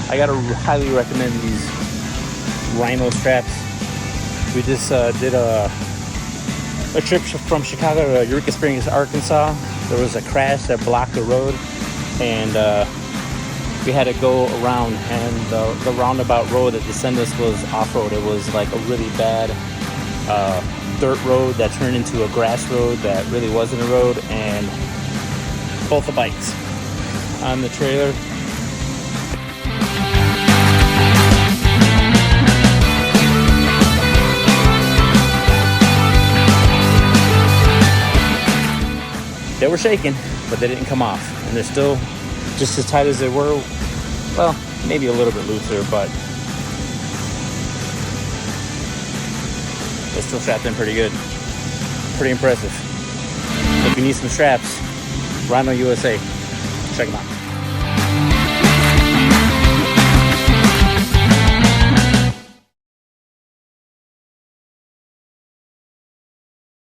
I gotta highly recommend these Rhino straps. We just did a trip from Chicago to Eureka Springs, Arkansas. There was a crash that blocked the road, and we had to go around, and the roundabout road that descended us was off-road. It was like a really bad dirt road that turned into a grass road that really wasn't a road, and both the bikes on the trailer. They were shaking, but they didn't come off, and they're still just as tight as they were. Well, maybe a little bit looser, but they're still strapped in pretty good. Pretty impressive. If you need some straps, Rhino USA, check them out.